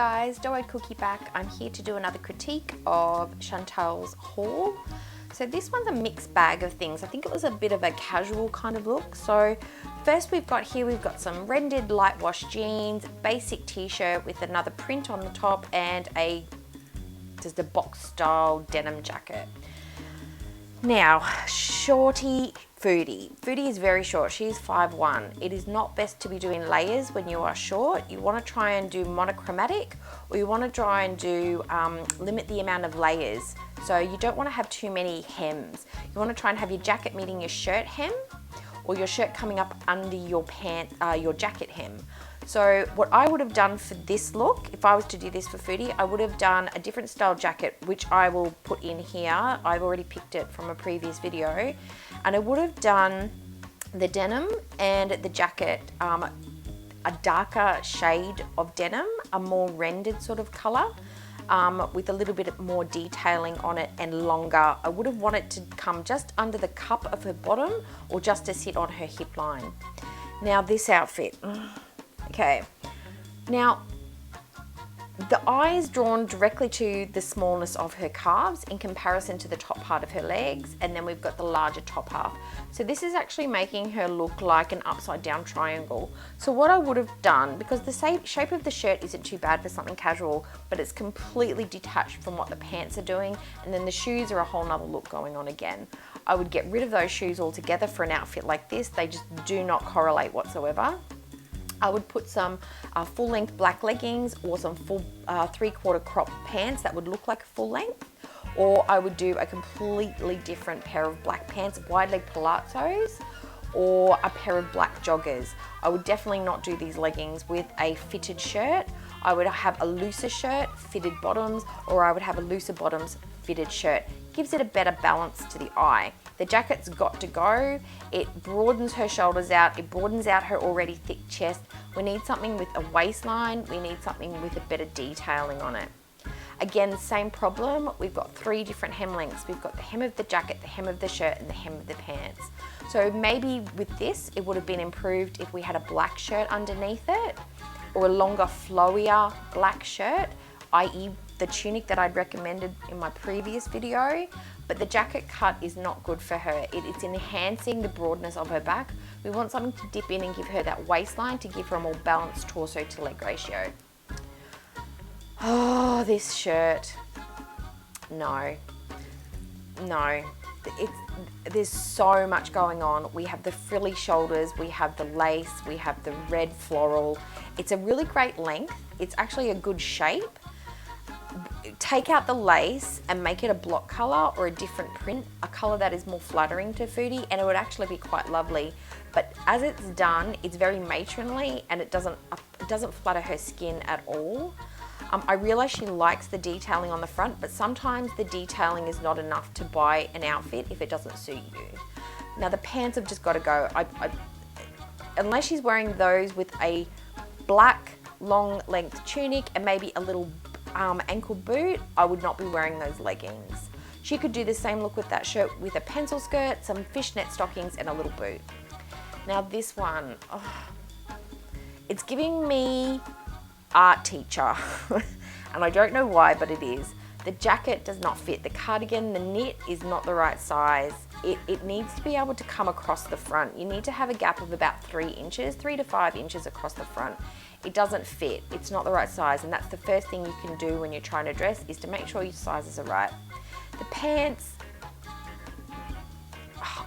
guys, Dough Cookie back. I'm here to do another critique of Chantel's haul. So this one's a mixed bag of things. I think it was a bit of a casual kind of look. So first we've got some rendered light wash jeans, basic t-shirt with another print on the top, and just a box style denim jacket. Now, shorty Foodie. Foodie is very short. She's 5'1". It is not best to be doing layers when you are short. You want to try and do monochromatic, or you want to try and do limit the amount of layers. So you don't want to have too many hems. You want to try and have your jacket meeting your shirt hem, or your shirt coming up under your your jacket hem. So what I would have done for this look, if I was to do this for Foodie, I would have done a different style jacket, which I will put in here. I've already picked it from a previous video. And I would have done the denim and the jacket, a darker shade of denim, a more rendered sort of color, with a little bit more detailing on it and longer. I would have wanted to come just under the cup of her bottom, or just to sit on her hip line. Now this outfit. Okay, now the eye is drawn directly to the smallness of her calves in comparison to the top part of her legs, and then we've got the larger top half. So this is actually making her look like an upside down triangle. So what I would have done, because the shape of the shirt isn't too bad for something casual, but it's completely detached from what the pants are doing, and then the shoes are a whole nother look going on again. I would get rid of those shoes altogether for an outfit like this. They just do not correlate whatsoever. I would put some full-length black leggings, or some full 3/4 crop pants that would look like full length, or I would do a completely different pair of black pants, wide leg palazzos, or a pair of black joggers. I would definitely not do these leggings with a fitted shirt. I would have a looser shirt, fitted bottoms, or I would have a looser bottoms, fitted shirt. Gives it a better balance to the eye. The jacket's got to go. It broadens her shoulders out. It broadens out her already thick chest. We need something with a waistline. We need something with a better detailing on it. Again, same problem. We've got 3 different hem lengths. We've got the hem of the jacket, the hem of the shirt, and the hem of the pants. So maybe with this, it would have been improved if we had a black shirt underneath it, or a longer, flowier black shirt, i.e. the tunic that I'd recommended in my previous video. But the jacket cut is not good for her. It's enhancing the broadness of her back. We want something to dip in and give her that waistline to give her a more balanced torso to leg ratio. Oh, this shirt. No. There's so much going on. We have the frilly shoulders, we have the lace, we have the red floral. It's a really great length. It's actually a good shape. Take out the lace and make it a block color or a different print, a color that is more flattering to Foodie, and it would actually be quite lovely. But as it's done, it's very matronly, and it doesn't flatter her skin at all. I realize she likes the detailing on the front, but sometimes the detailing is not enough to buy an outfit if it doesn't suit you. Now the pants have just got to go. Unless she's wearing those with a black long length tunic and maybe a little ankle boot, I would not be wearing those leggings. She could do the same look with that shirt with a pencil skirt, some fishnet stockings, and a little boot. Now this one, it's giving me art teacher, and I don't know why, but it is. The jacket does not fit. The cardigan, the knit is not the right size. It needs to be able to come across the front. You need to have a gap of about 3 inches, 3 to 5 inches across the front. It doesn't fit. It's not the right size, and that's the first thing you can do when you're trying to dress, is to make sure your sizes are right. The pants,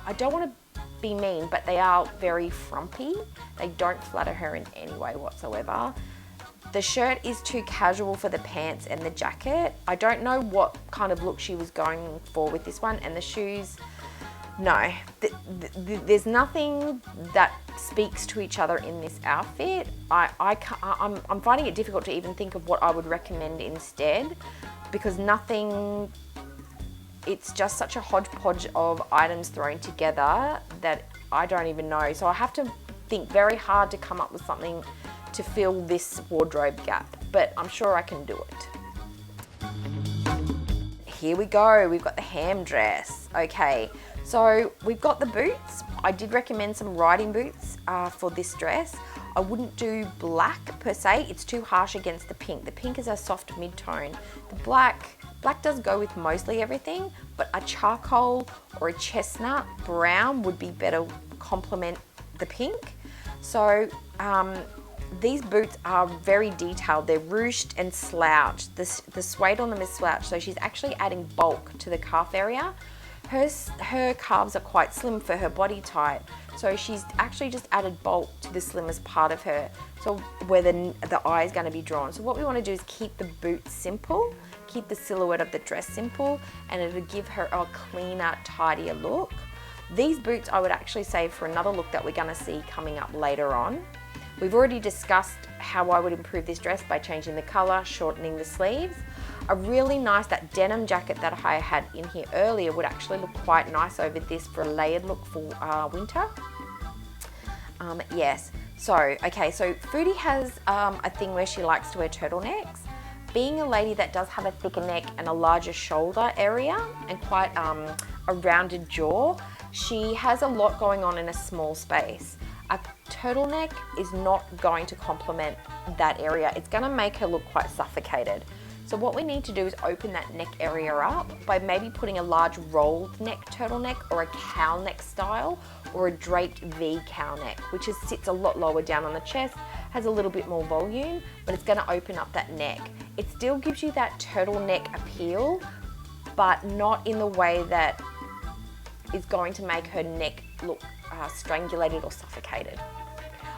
I don't want to be mean, but they are very frumpy. They don't flatter her in any way whatsoever. The shirt is too casual for the pants and the jacket. I don't know what kind of look she was going for with this one, and the shoes, no. There's nothing that speaks to each other in this outfit. I'm finding it difficult to even think of what I would recommend instead, because it's just such a hodgepodge of items thrown together that I don't even know. So I have to think very hard to come up with something to fill this wardrobe gap, but I'm sure I can do it. Here we go, we've got the ham dress. Okay, so we've got the boots. I did recommend some riding boots for this dress. I wouldn't do black per se, it's too harsh against the pink. The pink is a soft mid-tone. The black does go with mostly everything, but a charcoal or a chestnut brown would be better complement the pink. So these boots are very detailed. They're ruched and slouched. The suede on them is slouched, so she's actually adding bulk to the calf area. Her calves are quite slim for her body type, so she's actually just added bulk to the slimmest part of her, so where the eye is going to be drawn. So what we want to do is keep the boot simple, keep the silhouette of the dress simple, and it'll give her a cleaner, tidier look. These boots I would actually save for another look that we're going to see coming up later on. We've already discussed how I would improve this dress by changing the colour, shortening the sleeves. A really nice, that denim jacket that I had in here earlier would actually look quite nice over this for a layered look for winter. Yes, so Foodie has a thing where she likes to wear turtlenecks. Being a lady that does have a thicker neck and a larger shoulder area and quite a rounded jaw, she has a lot going on in a small space. A turtleneck is not going to complement that area. It's going to make her look quite suffocated. So what we need to do is open that neck area up by maybe putting a large rolled neck turtleneck or a cowl neck style or a draped V cowl neck, which sits a lot lower down on the chest, has a little bit more volume, but it's going to open up that neck. It still gives you that turtleneck appeal, but not in the way that is going to make her neck look strangulated or suffocated.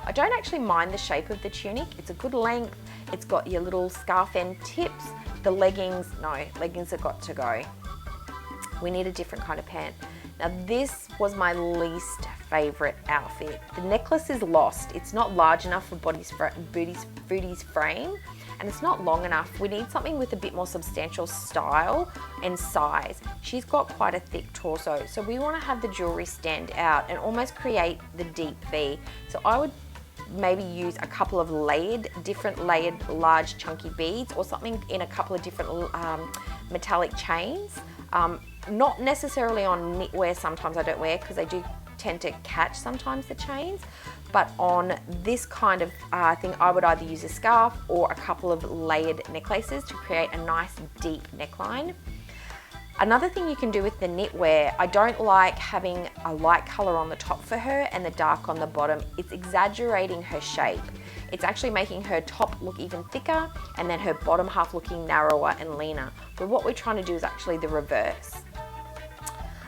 I don't actually mind the shape of the tunic. It's a good length. It's got your little scarf end tips. The leggings, no, leggings have got to go. We need a different kind of pant. Now this was my least favorite outfit. The necklace is lost. It's not large enough for Foodie's frame, and it's not long enough. We need something with a bit more substantial style and size. She's got quite a thick torso, so we want to have the jewelry stand out and almost create the deep V. So I would maybe use a couple of different layered large chunky beads, or something in a couple of different metallic chains. Not necessarily on knitwear, sometimes I don't wear because they do tend to catch sometimes the chains, but on this kind of thing I would either use a scarf or a couple of layered necklaces to create a nice deep neckline. Another thing you can do with the knitwear, I don't like having a light colour on the top for her and the dark on the bottom. It's exaggerating her shape. It's actually making her top look even thicker and then her bottom half looking narrower and leaner. But what we're trying to do is actually the reverse.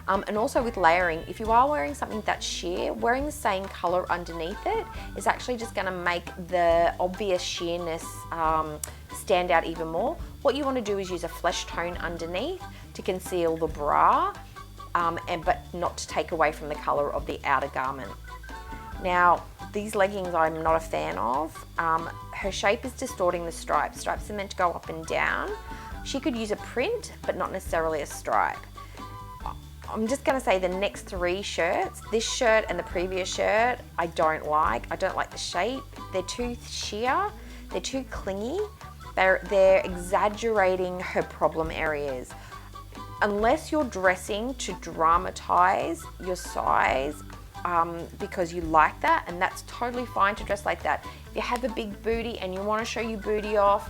And also with layering, if you are wearing something that's sheer, wearing the same colour underneath it is actually just going to make the obvious sheerness stand out even more. What you want to do is use a flesh tone underneath to conceal the bra, but not to take away from the colour of the outer garment. Now, these leggings I'm not a fan of. Her shape is distorting the stripes. Stripes are meant to go up and down. She could use a print, but not necessarily a stripe. I'm just going to say the next three shirts, this shirt and the previous shirt, I don't like. I don't like the shape. They're too sheer. They're too clingy. They're exaggerating her problem areas. Unless you're dressing to dramatize your size because you like that, and that's totally fine to dress like that. If you have a big booty and you want to show your booty off,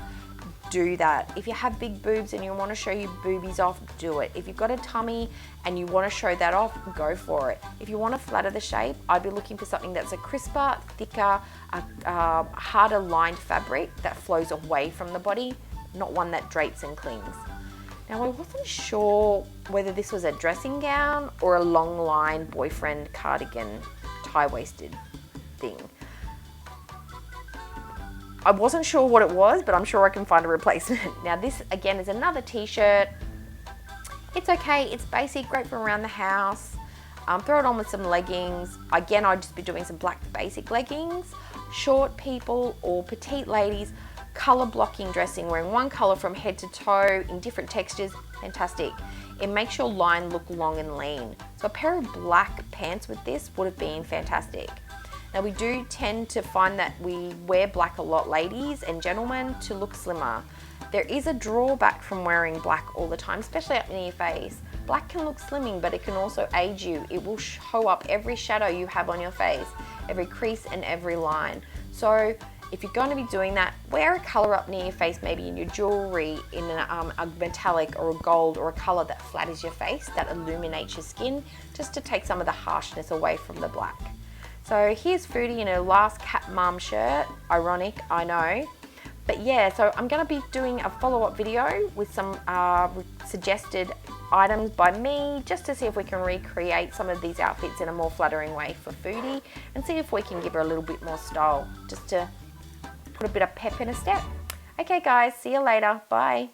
do that. If you have big boobs and you want to show your boobies off, do it. If you've got a tummy and you want to show that off, go for it. If you want to flatter the shape, I'd be looking for something that's a crisper, thicker, harder lined fabric that flows away from the body, not one that drapes and clings. Now, I wasn't sure whether this was a dressing gown or a long line boyfriend cardigan tie-waisted thing. I wasn't sure what it was, but I'm sure I can find a replacement. Now this again is another t-shirt. It's okay, it's basic, great for around the house. Throw it on with some leggings. Again, I'd just be doing some black basic leggings. Short people or petite ladies, color blocking dressing, wearing one color from head to toe in different textures, fantastic. It makes your line look long and lean. So a pair of black pants with this would have been fantastic. Now we do tend to find that we wear black a lot, ladies and gentlemen, to look slimmer. There is a drawback from wearing black all the time, especially up near your face. Black can look slimming, but it can also age you. It will show up every shadow you have on your face, every crease and every line. So if you're going to be doing that, wear a colour up near your face, maybe in your jewellery, in a metallic or a gold or a colour that flatters your face, that illuminates your skin, just to take some of the harshness away from the black. So here's Foodie in her last cat mum shirt. Ironic, I know. But yeah, so I'm going to be doing a follow-up video with some suggested items by me, just to see if we can recreate some of these outfits in a more flattering way for Foodie, and see if we can give her a little bit more style, just to put a bit of pep in her step. Okay guys, see you later. Bye.